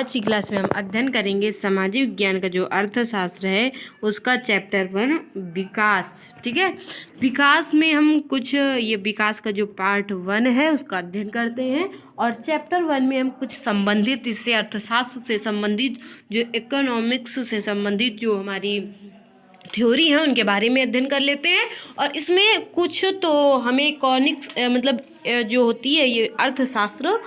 आज की क्लास में हम अध्ययन करेंगे सामाजिक विज्ञान का जो अर्थशास्त्र है उसका चैप्टर 1 विकास। ठीक है, विकास में हम कुछ ये विकास का जो पार्ट 1 है उसका अध्ययन करते हैं और चैप्टर 1 में हम कुछ संबंधित इससे अर्थशास्त्र से संबंधित जो इकोनॉमिक्स से संबंधित जो हमारी थ्योरी है उनके बारे में अध्ययन कर लेते हैं। और इसमें कुछ तो हमें इकोनॉमिक्स जो होती है ये अर्थशास्त्र,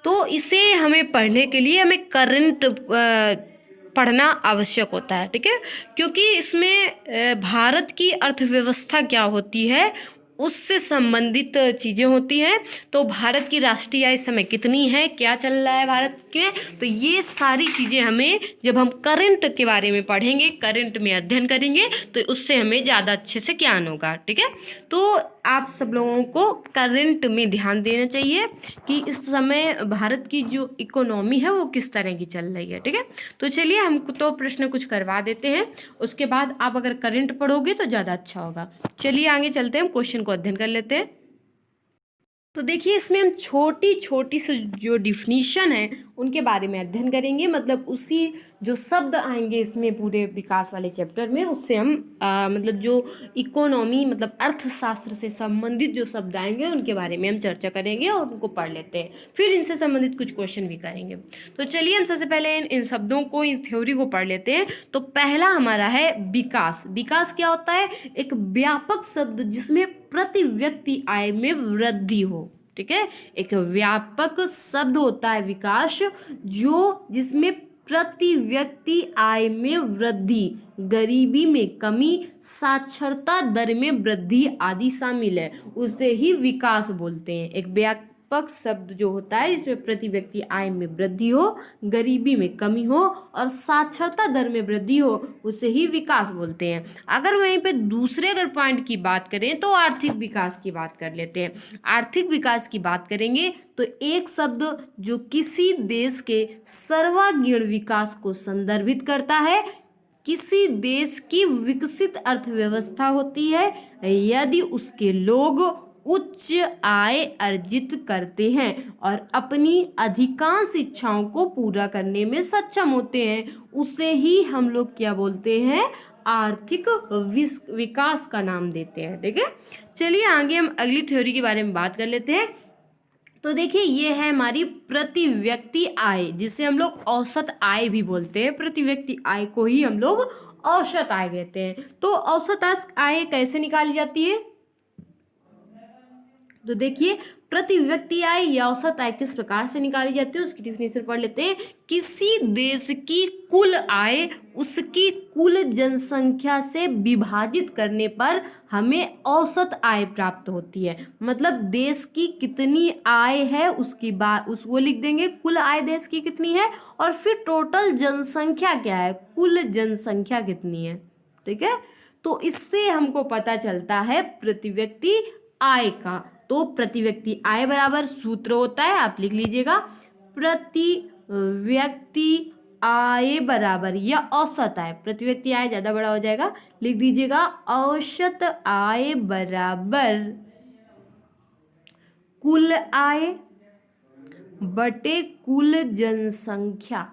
तो इसे हमें पढ़ने के लिए हमें करंट पढ़ना आवश्यक होता है। ठीक है, क्योंकि इसमें भारत की अर्थव्यवस्था क्या होती है उससे संबंधित चीज़ें होती हैं। तो भारत की राष्ट्रीय आय इस समय कितनी है, क्या चल रहा है भारत में, तो ये सारी चीज़ें हमें जब हम करंट के बारे में पढ़ेंगे, करंट में अध्ययन करेंगे, तो उससे हमें ज़्यादा अच्छे से ज्ञान होगा। ठीक है, तो आप सब लोगों को करंट में ध्यान देना चाहिए कि इस समय भारत की जो इकोनॉमी है वो किस तरह की चल रही है। ठीक है, तो चलिए हम तो प्रश्न कुछ करवा देते हैं, उसके बाद आप अगर करंट पढ़ोगे तो ज़्यादा अच्छा होगा। चलिए आगे चलते हैं, हम क्वेश्चन को अध्ययन कर लेते हैं। तो देखिए इसमें हम छोटी छोटी सी जो डिफिनीशन है उनके बारे में अध्ययन करेंगे, मतलब उसी जो शब्द आएंगे इसमें पूरे विकास वाले चैप्टर में उससे हम मतलब जो इकोनॉमी मतलब अर्थशास्त्र से संबंधित जो शब्द आएंगे उनके बारे में हम चर्चा करेंगे और उनको पढ़ लेते हैं, फिर इनसे संबंधित कुछ क्वेश्चन भी करेंगे। तो चलिए हम सबसे पहले इन शब्दों को, इन थ्योरी को पढ़ लेते हैं। तो पहला हमारा है विकास। विकास क्या होता है? एक व्यापक शब्द जिसमें प्रति व्यक्ति आय में वृद्धि हो। ठीक है, एक व्यापक शब्द होता है विकास जो जिसमें प्रति व्यक्ति आय में वृद्धि, गरीबी में कमी, साक्षरता दर में वृद्धि आदि शामिल है, उसे ही विकास बोलते हैं। एक व्यापक शब्द जो होता है इसमें प्रति व्यक्ति आय में वृद्धि हो, गरीबी में कमी हो और साक्षरता दर में वृद्धि हो, उसे ही विकास बोलते हैं। अगर वहीं पे दूसरे अगर पॉइंट की बात करें तो आर्थिक विकास की बात कर लेते हैं। आर्थिक विकास की बात करेंगे तो एक शब्द जो किसी देश के सर्वांगीण विकास को संदर्भित करता है। किसी देश की विकसित अर्थव्यवस्था होती है यदि उसके लोग उच्च आय अर्जित करते हैं और अपनी अधिकांश इच्छाओं को पूरा करने में सक्षम होते हैं, उसे ही हम लोग क्या बोलते हैं? आर्थिक विकास का नाम देते हैं। ठीक है, चलिए आगे हम अगली थ्योरी के बारे में बात कर लेते हैं। तो देखिए ये है हमारी प्रति व्यक्ति आय, जिसे हम लोग औसत आय भी बोलते हैं। प्रति व्यक्ति आय को ही हम लोग औसत आय कहते हैं। तो औसत आय कैसे निकाली जाती है? तो देखिए प्रति व्यक्ति आय या औसत आय किस प्रकार से निकाली जाती है उसकी डिफिनेशन पढ़ लेते हैं। किसी देश की कुल आय उसकी कुल जनसंख्या से विभाजित करने पर हमें औसत आय प्राप्त होती है। मतलब देश की कितनी आय है उसकी बात उसको लिख देंगे, कुल आय देश की कितनी है, और फिर टोटल जनसंख्या क्या है, कुल जनसंख्या कितनी है। ठीक है, तो इससे हमको पता चलता है प्रति व्यक्ति आय का। तो प्रति व्यक्ति आय बराबर सूत्र होता है, आप लिख लीजिएगा, प्रति व्यक्ति आय बराबर या औसत आय, प्रति व्यक्ति आय ज़्यादा बड़ा हो जाएगा, लिख दीजिएगा औसत आय बराबर कुल आय बटे कुल जनसंख्या,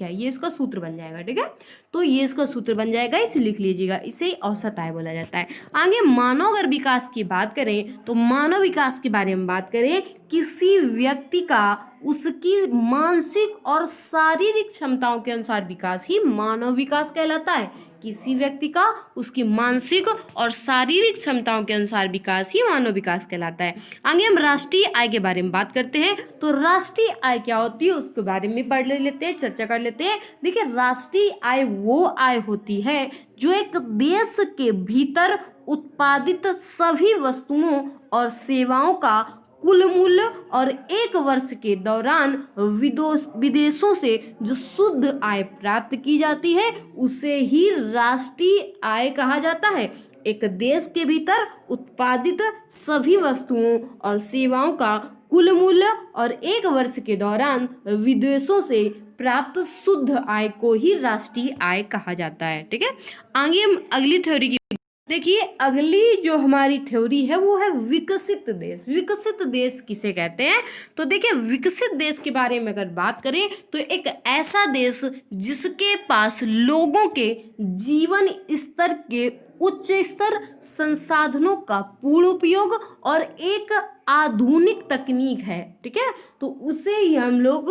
ये इसका सूत्र बन जाएगा। ठीक है, तो ये इसका सूत्र बन जाएगा, इसे लिख लीजिएगा, इसे औसत आय बोला जाता है। आगे मानव अगर विकास की बात करें तो मानव विकास के बारे में बात करें, किसी व्यक्ति का उसकी मानसिक और शारीरिक क्षमताओं के अनुसार विकास ही मानव विकास कहलाता है। किसी व्यक्ति का उसकी मानसिक और शारीरिक क्षमताओं के अनुसार विकास ही मानव विकास कहलाता है। आगे हम राष्ट्रीय आय के बारे में बात करते हैं। तो राष्ट्रीय आय क्या होती है उसके बारे में पढ़ लेते हैं, चर्चा कर लेते हैं। देखिए राष्ट्रीय आय वो आय होती है जो एक देश के भीतर उत्पादित सभी वस्तुओं और सेवाओं का कुल मूल्य और एक वर्ष के दौरान विदेशों से जो शुद्ध आय प्राप्त की जाती है उसे ही राष्ट्रीय आय कहा जाता है। एक देश के भीतर उत्पादित सभी वस्तुओं और सेवाओं का कुल मूल्य और एक वर्ष के दौरान विदेशों से प्राप्त शुद्ध आय को ही राष्ट्रीय आय कहा जाता है। ठीक है, आगे हम अगली थ्योरी की देखिए अगली जो हमारी थ्योरी है वो है विकसित देश। विकसित देश किसे कहते हैं? तो देखिए विकसित देश के बारे में अगर बात करें तो एक ऐसा देश जिसके पास लोगों के जीवन स्तर के उच्च स्तर, संसाधनों का पूर्ण उपयोग और एक आधुनिक तकनीक है, ठीक है, तो उसे ही हम लोग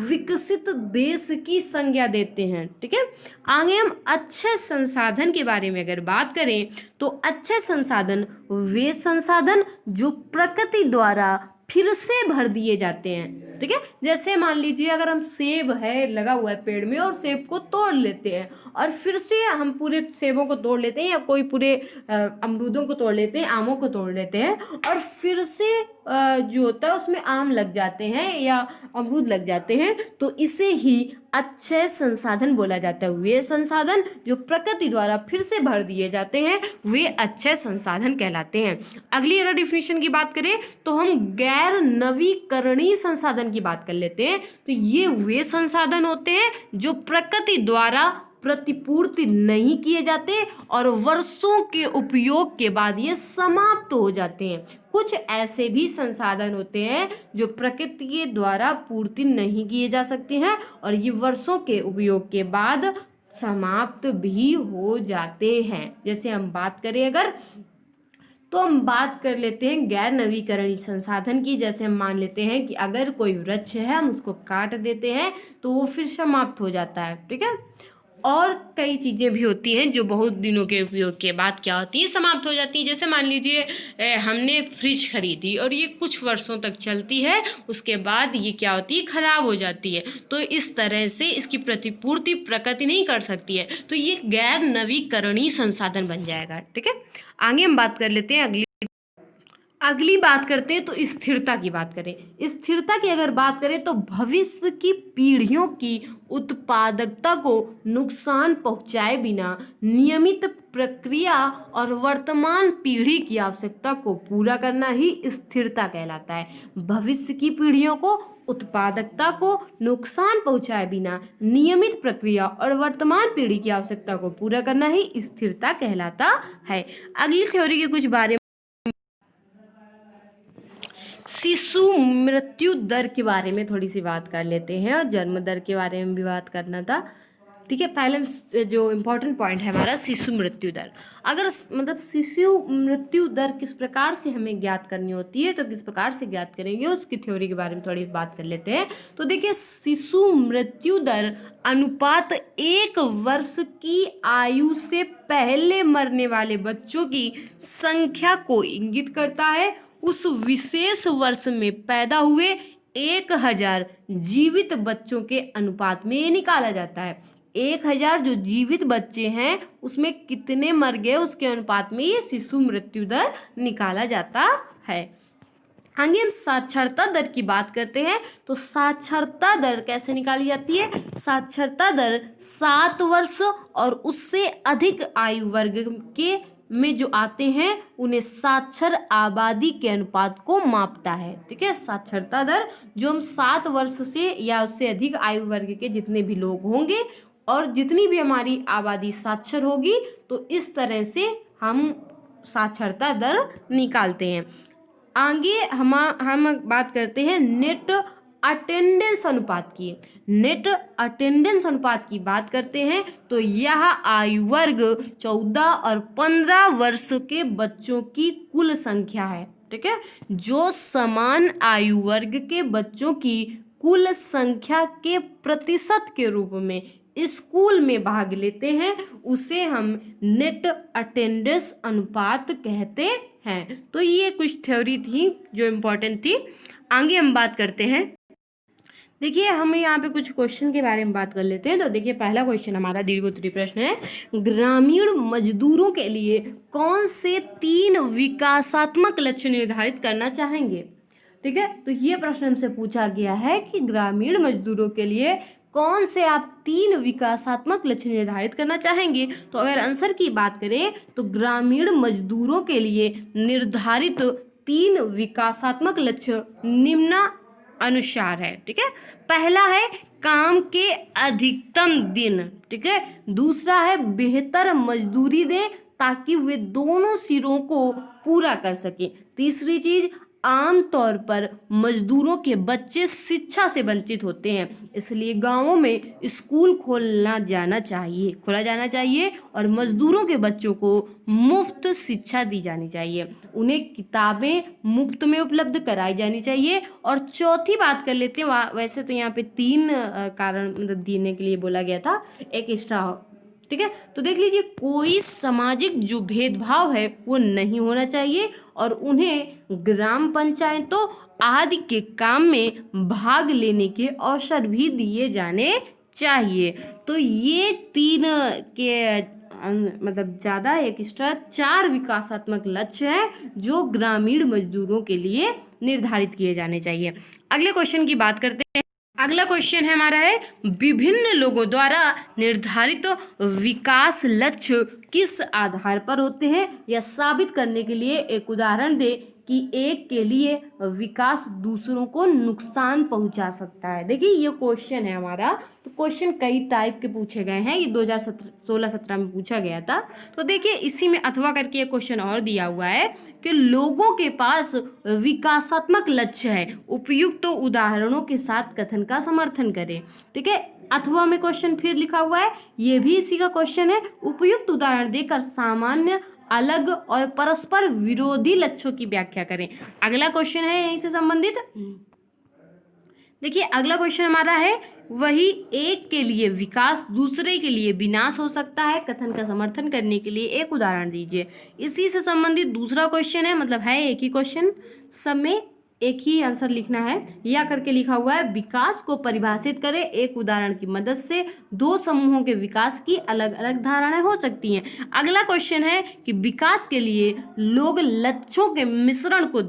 विकसित देश की संज्ञा देते हैं, ठीक है। आगे हम अच्छे संसाधन के बारे में अगर बात करें तो अच्छे संसाधन वे संसाधन जो प्रकृति द्वारा फिर से भर दिए जाते हैं, ठीक है। जैसे मान लीजिए अगर हम सेब है लगा हुआ है पेड़ में और सेब को तोड़ लेते हैं और फिर से हम पूरे सेबों को तोड़ लेते हैं या कोई पूरे अमरूदों को तोड़ लेते हैं, आमों को तोड़ लेते हैं और फिर से जो होता है उसमें आम लग जाते हैं या अमरूद लग जाते हैं, तो इसे ही अच्छे संसाधन बोला जाता है। वे संसाधन जो प्रकृति द्वारा फिर से भर दिए जाते हैं वे अच्छे संसाधन कहलाते हैं। अगली अगर डिफिनेशन की बात करें तो हम गैर नवीकरणीय संसाधन की बात कर लेते हैं। तो ये वे संसाधन होते हैं जो प्रकृति द्वारा प्रतिपूर्ति नहीं किए जाते और वर्षों के उपयोग के बाद ये समाप्त हो जाते हैं। कुछ ऐसे भी संसाधन होते हैं जो प्रकृति के द्वारा पूर्ति नहीं किए जा सकते हैं और ये वर्षों के उपयोग के बाद समाप्त भी हो जाते हैं। जैसे हम बात करें अगर तो हम बात कर लेते हैं गैर नवीकरणीय संसाधन की। जैसे हम मान लेते हैं कि अगर कोई वृक्ष है हम उसको काट देते हैं तो वो फिर समाप्त हो जाता है, ठीक है। और कई चीज़ें भी होती हैं जो बहुत दिनों के उपयोग के बाद क्या होती है, समाप्त हो जाती है। जैसे मान लीजिए हमने फ्रिज खरीदी और ये कुछ वर्षों तक चलती है, उसके बाद ये क्या होती है, खराब हो जाती है। तो इस तरह से इसकी प्रतिपूर्ति प्रकृति नहीं कर सकती है, तो ये गैर नवीकरणीय संसाधन बन जाएगा, ठीक है। आगे हम बात कर लेते हैं अगली बात करते हैं तो स्थिरता की बात करें। स्थिरता की अगर बात करें तो भविष्य की पीढ़ियों की उत्पादकता को नुकसान पहुंचाए बिना नियमित प्रक्रिया और वर्तमान पीढ़ी की आवश्यकता को पूरा करना ही स्थिरता कहलाता है। भविष्य की पीढ़ियों को उत्पादकता को नुकसान पहुंचाए बिना नियमित प्रक्रिया और वर्तमान पीढ़ी की आवश्यकता को पूरा करना ही स्थिरता कहलाता है। अगली थ्योरी के कुछ बारे में शिशु मृत्यु दर के बारे में थोड़ी सी बात कर लेते हैं और जन्म दर के बारे में भी बात करना था, ठीक है। पहले जो इम्पोर्टेंट पॉइंट है हमारा शिशु मृत्यु दर। अगर मतलब शिशु मृत्यु दर किस प्रकार से हमें ज्ञात करनी होती है तो किस प्रकार से ज्ञात करेंगे उसकी थ्योरी के बारे में थोड़ी बात कर लेते हैं। तो देखिए शिशु मृत्यु दर अनुपात 1 वर्ष की आयु से पहले मरने वाले बच्चों की संख्या को इंगित करता है। उस विशेष वर्ष में पैदा हुए 1000 जीवित बच्चों के अनुपात में ये निकाला जाता है। 1000 जो जीवित बच्चे हैं उसमें कितने मर गए उसके अनुपात में ये शिशु मृत्यु दर निकाला जाता है। आगे हम साक्षरता दर की बात करते हैं। तो साक्षरता दर कैसे निकाली जाती है? साक्षरता दर 7 वर्ष और उससे अधिक आयु वर्ग के में जो आते हैं उन्हें साक्षर आबादी के अनुपात को मापता है, ठीक है। साक्षरता दर जो हम 7 वर्ष से या उससे अधिक आयु वर्ग के जितने भी लोग होंगे और जितनी भी हमारी आबादी साक्षर होगी तो इस तरह से हम साक्षरता दर निकालते हैं। आगे हम बात करते हैं नेट अटेंडेंस अनुपात की। नेट अटेंडेंस अनुपात की बात करते हैं तो यह आयु वर्ग 14 और 15 वर्ष के बच्चों की कुल संख्या है, ठीक है। जो समान आयु वर्ग के बच्चों की कुल संख्या के प्रतिशत के रूप में स्कूल में भाग लेते हैं उसे हम नेट अटेंडेंस अनुपात कहते हैं। तो ये कुछ थ्योरी थी जो इम्पोर्टेंट थी। आगे हम बात करते हैं। देखिए हम यहाँ पे कुछ क्वेश्चन के बारे में बात कर लेते हैं। तो देखिए पहला क्वेश्चन हमारा दीर्घोत्तरीय प्रश्न है, ग्रामीण मजदूरों के लिए कौन से 3 विकासात्मक लक्ष्य निर्धारित करना चाहेंगे, ठीक है। तो ये प्रश्न हमसे पूछा गया है कि ग्रामीण मजदूरों के लिए कौन से आप 3 विकासात्मक लक्ष्य निर्धारित करना चाहेंगे। तो अगर आंसर की बात करें तो ग्रामीण मजदूरों के लिए निर्धारित 3 विकासात्मक लक्ष्य निम्न अनुसार है, ठीक है। पहला है काम के अधिकतम दिन, ठीक है। दूसरा है बेहतर मजदूरी दें। ताकि वे दोनों सिरों को पूरा कर सकें। तीसरी चीज, आमतौर पर मजदूरों के बच्चे शिक्षा से वंचित होते हैं, इसलिए गांवों में स्कूल खोला जाना चाहिए और मजदूरों के बच्चों को मुफ्त शिक्षा दी जानी चाहिए। उन्हें किताबें मुफ्त में उपलब्ध कराई जानी चाहिए। और चौथी बात कर लेते हैं, वैसे तो यहाँ पे 3 कारण मतलब देने के लिए बोला गया था, एक एक्स्ट्रा, ठीक है। तो देख लीजिए, कोई सामाजिक जो भेदभाव है वो नहीं होना चाहिए और उन्हें ग्राम पंचायतों आदि के काम में भाग लेने के अवसर भी दिए जाने चाहिए। तो ये 3 के मतलब ज़्यादा एक एक्स्ट्रा 4 विकासात्मक लक्ष्य हैं जो ग्रामीण मजदूरों के लिए निर्धारित किए जाने चाहिए। अगले क्वेश्चन की बात करते हैं। अगला क्वेश्चन है हमारा है, विभिन्न लोगों द्वारा निर्धारित विकास लक्ष्य किस आधार पर होते हैं, यह साबित करने के लिए एक उदाहरण दे कि एक के लिए विकास दूसरों को नुकसान पहुंचा सकता है। देखिए ये क्वेश्चन है हमारा। तो क्वेश्चन कई टाइप के पूछे गए हैं, ये 2016-17 में पूछा गया था। तो देखिए इसी में अथवा करके एक क्वेश्चन और दिया हुआ है कि लोगों के पास विकासात्मक लक्ष्य है, उपयुक्त उदाहरणों के साथ कथन का समर्थन करें। ठीक है, अथवा में क्वेश्चन फिर लिखा हुआ है, ये भी इसी का क्वेश्चन है। उपयुक्त उदाहरण देकर सामान्य, अलग और परस्पर विरोधी लक्ष्यों की व्याख्या करें। अगला क्वेश्चन है यहीं से संबंधित। देखिए अगला क्वेश्चन हमारा है, वही एक के लिए विकास दूसरे के लिए विनाश हो सकता है, कथन का समर्थन करने के लिए एक उदाहरण दीजिए। इसी से संबंधित दूसरा क्वेश्चन है, मतलब है एक ही क्वेश्चन, सब में एक ही आंसर लिखना है। या करके लिखा हुआ है, विकास को परिभाषित करें एक उदाहरण की मदद से। 2 समूहों के विकास की अलग अलग धारणाएं हो सकती हैं। अगला क्वेश्चन है कि विकास के लिए लोग लक्ष्यों के मिश्रण को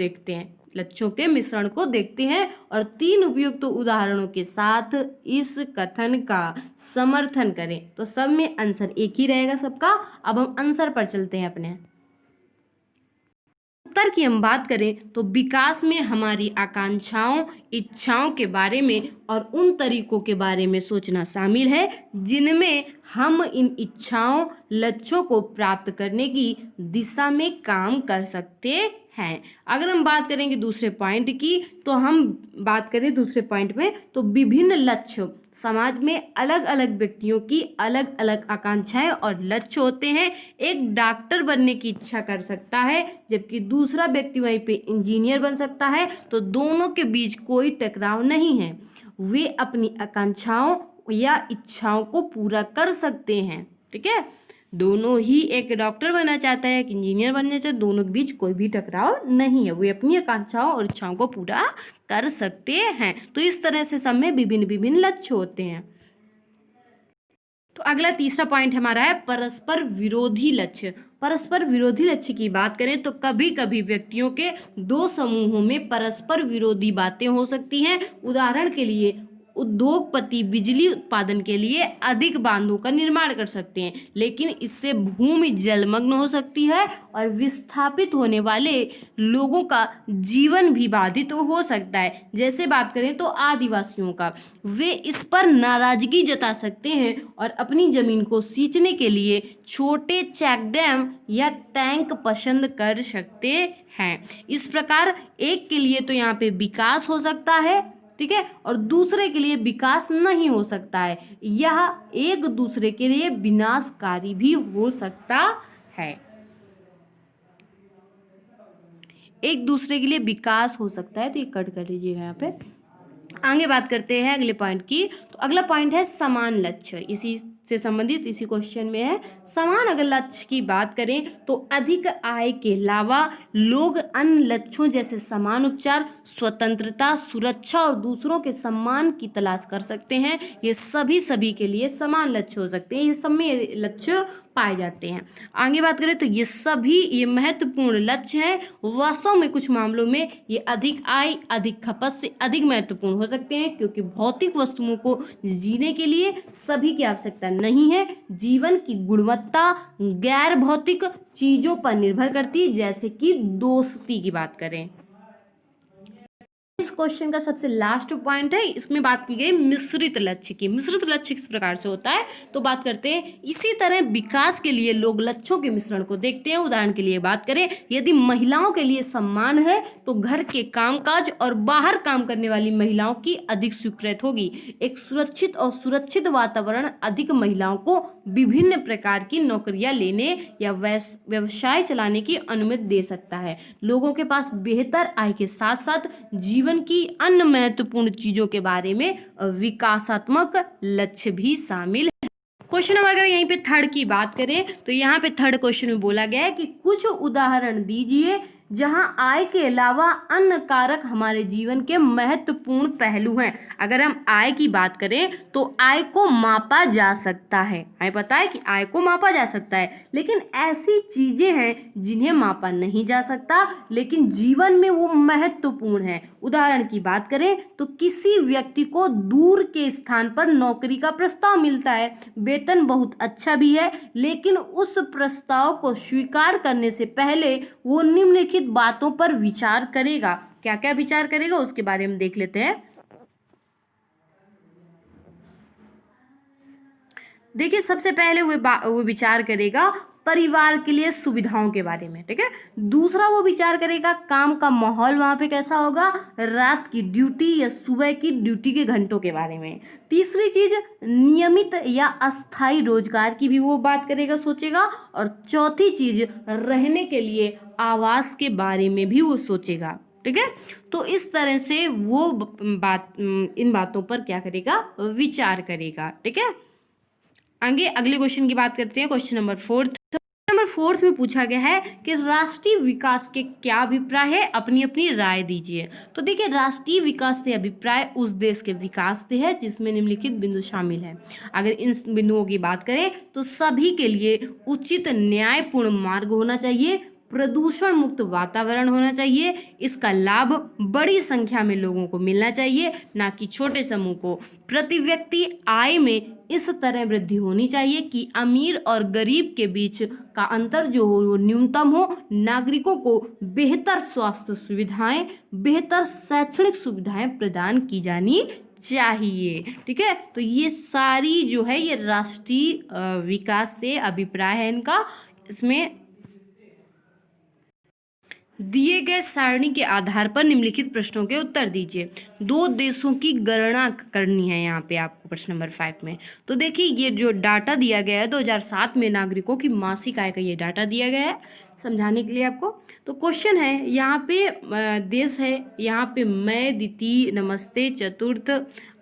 देखते हैं और 3 उपयुक्त उदाहरणों के साथ इस कथन का समर्थन करें। तो सब में आंसर एक ही रहेगा सबका। अब हम आंसर पर चलते हैं अपने। उत्तर की हम बात करें तो विकास में हमारी आकांक्षाओं, इच्छाओं के बारे में और उन तरीकों के बारे में सोचना शामिल है जिनमें हम इन इच्छाओं, लक्ष्यों को प्राप्त करने की दिशा में काम कर सकते हैं। अगर हम बात करेंगे दूसरे पॉइंट की, तो हम बात करें दूसरे पॉइंट में, तो विभिन्न लक्ष्य, समाज में अलग अलग व्यक्तियों की अलग अलग आकांक्षाएं और लक्ष्य होते हैं। एक डॉक्टर बनने की इच्छा कर सकता है जबकि दूसरा व्यक्ति वहीं पे इंजीनियर बन सकता है। तो दोनों के बीच कोई टकराव नहीं है, वे अपनी आकांक्षाओं या इच्छाओं को पूरा कर सकते हैं। ठीक है, दोनों ही, एक डॉक्टर बनना चाहता है, एक इंजीनियर बनना चाहता है, दोनों के बीच कोई भी टकराव नहीं है, वे अपनी आकांक्षाओं और इच्छाओं को पूरा कर सकते हैं। तो इस तरह से सब में विभिन्न विभिन्न लक्ष्य होते हैं। तो अगला तीसरा पॉइंट हमारा है परस्पर विरोधी लक्ष्य। परस्पर विरोधी लक्ष्य की बात करें तो कभी कभी व्यक्तियों के 2 समूहों में परस्पर विरोधी बातें हो सकती हैं। उदाहरण के लिए उद्योगपति बिजली उत्पादन के लिए अधिक बांधों का निर्माण कर सकते हैं, लेकिन इससे भूमि जलमग्न हो सकती है और विस्थापित होने वाले लोगों का जीवन भी बाधित हो सकता है। जैसे बात करें तो आदिवासियों का, वे इस पर नाराजगी जता सकते हैं और अपनी जमीन को सींचने के लिए छोटे चेक डैम या टैंक पसंद कर सकते हैं। इस प्रकार एक के लिए तो यहाँ पे विकास हो सकता है, ठीक है, और दूसरे के लिए विकास नहीं हो सकता है। यह एक दूसरे के लिए विनाशकारी भी हो सकता है। एक दूसरे के लिए विकास हो सकता है, तो ये कट कर लीजिएगा यहाँ पे। आगे बात करते हैं अगले पॉइंट की। तो अगला पॉइंट है समान लक्ष्य, इसी से संबंधित इसी क्वेश्चन में है। समान अगर लक्ष्य की बात करें तो अधिक आय के अलावा लोग अन्य लक्ष्यों जैसे समान उपचार, स्वतंत्रता, सुरक्षा और दूसरों के सम्मान की तलाश कर सकते हैं। ये सभी के लिए समान लक्ष्य हो सकते हैं, ये सब में लक्ष्य पाए जाते हैं। आगे बात करें तो ये महत्वपूर्ण लक्ष्य हैं। वास्तव में कुछ मामलों में ये अधिक आय, अधिक खपत से अधिक महत्वपूर्ण हो सकते हैं, क्योंकि भौतिक वस्तुओं को जीने के लिए सभी की आवश्यकता नहीं है। जीवन की गुणवत्ता गैर भौतिक चीजों पर निर्भर करती है, जैसे कि दोस्ती की बात करें। इस क्वेश्चन का सबसे लास्ट पॉइंट है, इसमें बात की गई मिश्रित लक्ष्य की। मिश्रित लक्ष्य किस प्रकार से होता है तो बात करते हैं, इसी तरह विकास के लिए लोग लक्ष्यों के मिश्रण को देखते हैं। उदाहरण के लिए बात करें, यदि महिलाओं के लिए सम्मान है तो घर के कामकाज और बाहर काम करने वाली महिलाओं की अधिक स्वीकृति होगी। एक सुरक्षित और सुरक्षित वातावरण अधिक महिलाओं को विभिन्न प्रकार की नौकरियां लेने या व्यवसाय चलाने की अनुमति दे सकता है। लोगों के पास बेहतर आय के साथ साथ जीवन की अन्य महत्वपूर्ण चीजों के बारे में विकासात्मक लक्ष्य भी शामिल है। क्वेश्चन नंबर अगर यहीं पे थर्ड की बात करें तो यहाँ पे थर्ड क्वेश्चन में बोला गया है कि कुछ उदाहरण दीजिए जहां आय के अलावा अन्य कारक हमारे जीवन के महत्वपूर्ण पहलू हैं। अगर हम आय की बात करें तो आय को मापा जा सकता है, हमें पता है कि आय को मापा जा सकता है, लेकिन ऐसी चीजें हैं जिन्हें मापा नहीं जा सकता लेकिन जीवन में वो महत्वपूर्ण है। उदाहरण की बात करें तो किसी व्यक्ति को दूर के स्थान पर नौकरी का प्रस्ताव मिलता है, वेतन बहुत अच्छा भी है, लेकिन उस प्रस्ताव को स्वीकार करने से पहले वो निम्नलिखित बातों पर विचार करेगा। क्या क्या विचार करेगा उसके बारे में देख लेते हैं। देखिए, सबसे पहले वो विचार करेगा परिवार के लिए सुविधाओं के बारे में, ठीक है। दूसरा वो विचार करेगा काम का माहौल वहां पे कैसा होगा, रात की ड्यूटी या सुबह की ड्यूटी के घंटों के बारे में। तीसरी चीज नियमित या अस्थायी रोजगार की भी वो बात करेगा, सोचेगा। और चौथी चीज रहने के लिए आवास के बारे में भी वो सोचेगा, ठीक है। तो इस तरह से वो इन बातों पर क्या करेगा, विचार करेगा, ठीक है। आगे अगले क्वेश्चन की बात करते हैं, क्वेश्चन नंबर फोर्थ में पूछा गया है कि राष्ट्रीय विकास के क्या अभिप्राय है, अपनी अपनी राय दीजिए। तो देखिए, राष्ट्रीय विकास से अभिप्राय उस देश के विकास से है जिसमें निम्नलिखित बिंदु शामिल है। अगर इन बिंदुओं की बात करें तो सभी के लिए उचित न्यायपूर्ण मार्ग होना चाहिए, प्रदूषण मुक्त वातावरण होना चाहिए, इसका लाभ बड़ी संख्या में लोगों को मिलना चाहिए, ना कि छोटे समूह को। प्रति व्यक्ति आय में इस तरह वृद्धि होनी चाहिए कि अमीर और गरीब के बीच का अंतर जो हो वो न्यूनतम हो। नागरिकों को बेहतर स्वास्थ्य सुविधाएं, बेहतर शैक्षणिक सुविधाएं प्रदान की जानी चाहिए, ठीक है। तो ये सारी जो है ये राष्ट्रीय विकास से अभिप्राय है इनका। इसमें दिए गए सारणी के आधार पर निम्नलिखित प्रश्नों के उत्तर दीजिए। 2 देशों की गणना करनी है यहाँ पे आपको प्रश्न नंबर 5 में। तो देखिए, ये जो डाटा दिया गया है 2007 में नागरिकों की मासिक आय का ये डाटा दिया गया है समझाने के लिए आपको। तो क्वेश्चन है यहाँ पे देश है, यहाँ पे मैं, द्वितीय, नमस्ते, चतुर्थ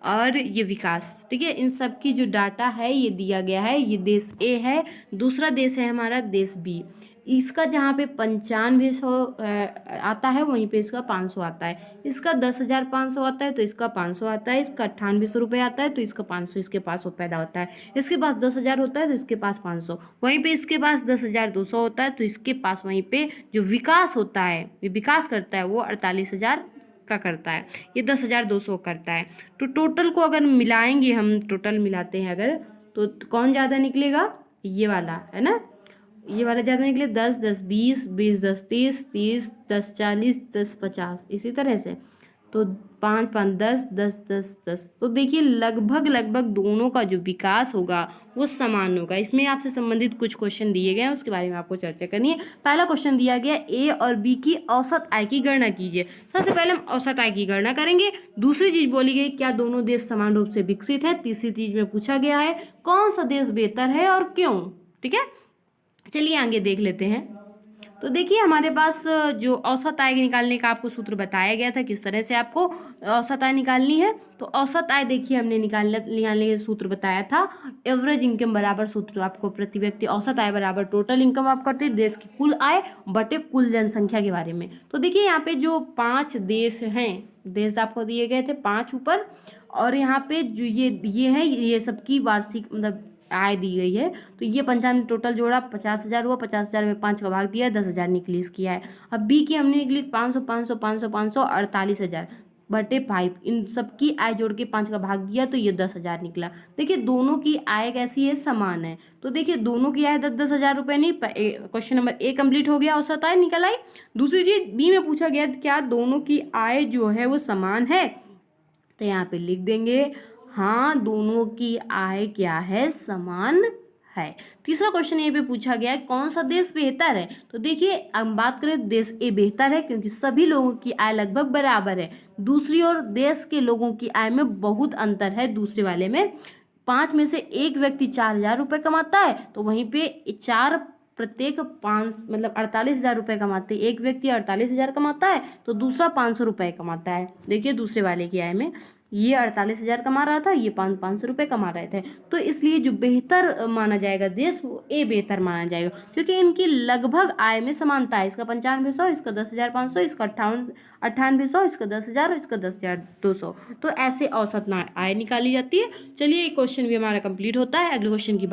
और ये विकास, ठीक है। इन सब की जो डाटा है ये दिया गया है। ये देश ए है, दूसरा देश है हमारा देश बी। इसका जहाँ पे 9500 आता है वहीं पे इसका 500 आता है। इसका 10,500 आता है तो इसका 500 आता है। इसका 9800 रुपये आता है तो इसका 500 इसके पास वो पैदा होता है। इसके पास 10,000 होता है तो इसके पास 500, वहीं पे इसके पास 10,200 होता है तो इसके पास वहीं पे जो विकास होता है, ये विकास करता है वो 48,000 का करता है, ये 10,200 करता है। तो टोटल को अगर मिलाएंगे, हम टोटल मिलाते हैं अगर, तो कौन ज़्यादा निकलेगा, ये वाला है ना, ये वाला ज़्यादा निकले। 10, 10, 20, 20, 10, 30, 30, 10, 40, 10, 50, इसी तरह से। तो 5, 5, 10, 10, 10, 10। तो देखिए, लगभग दोनों का जो विकास होगा वो समान होगा। इसमें आपसे संबंधित कुछ क्वेश्चन दिए गए हैं, उसके बारे में आपको चर्चा करनी है। पहला क्वेश्चन दिया गया ए और बी की औसत आय की गणना कीजिए। सबसे पहले हम औसत आय की गणना करेंगे। दूसरी चीज बोली गई क्या दोनों देश समान रूप से विकसित है। तीसरी चीज में पूछा गया है कौन सा देश बेहतर है और क्यों, ठीक है। चलिए आगे देख लेते हैं। तो देखिए, हमारे पास जो औसत आय निकालने का आपको सूत्र बताया गया था, किस तरह से आपको औसत आय निकालनी है। तो औसत आय देखिए हमने निकालने का सूत्र बताया था, एवरेज इनकम बराबर सूत्र आपको प्रति व्यक्ति औसत आय बराबर टोटल इनकम आप करते हैं देश की कुल आय बटे कुल जनसंख्या के बारे में। तो देखिए, यहाँ पे जो 5 देश हैं, देश आपको दिए गए थे 5 ऊपर, और यहाँ पे जो ये है, ये सबकी वार्षिक मतलब आय दी गई है। तो ये 95 टोटल जोड़ा 50,000 हुआ, 50,000 में 5 का भाग दिया, 10,000 निकली इसकी आय। अब बी की हमने निकली 500, 500, 500, 500, 48,000 बटे 5, इन सबकी आय जोड़ के 5 का भाग दिया तो ये 10,000 निकला। देखिए दोनों की आय कैसी है, समान है। तो देखिए दोनों की आय 10,000 रुपये नहीं, क्वेश्चन नंबर ए कंप्लीट हो गया, औसत आय निकल आई। दूसरी चीज बी में पूछा गया क्या दोनों की आय जो है वो समान है, तो यहाँ पे लिख देंगे हाँ दोनों की आय क्या है, समान है। तीसरा क्वेश्चन ये पे पूछा गया है कौन सा देश बेहतर है, तो देखिए हम बात करें देश ए बेहतर है क्योंकि सभी लोगों की आय लगभग बराबर है। दूसरी ओर देश के लोगों की आय में बहुत अंतर है, दूसरे वाले में 5 में से एक व्यक्ति 4,000 रुपये कमाता है, तो वहीं पे प्रत्येक 5 मतलब 48,000 रुपये कमाते, एक व्यक्ति 48,000 कमाता है तो दूसरा 500 रुपये कमाता है। देखिए दूसरे वाले की आय में ये 48,000 कमा रहा था, ये 500 रुपये कमा रहे थे, तो इसलिए जो बेहतर माना जाएगा देश वो ए बेहतर माना जाएगा क्योंकि इनकी लगभग आय में समानता है। इसका 9500, इसका 10,500, इसका 9800, इसका 10,000 और इसका 10,200, तो ऐसे औसत आय निकाली जाती है। चलिए ये क्वेश्चन भी हमारा कंप्लीट होता है। अगले क्वेश्चन की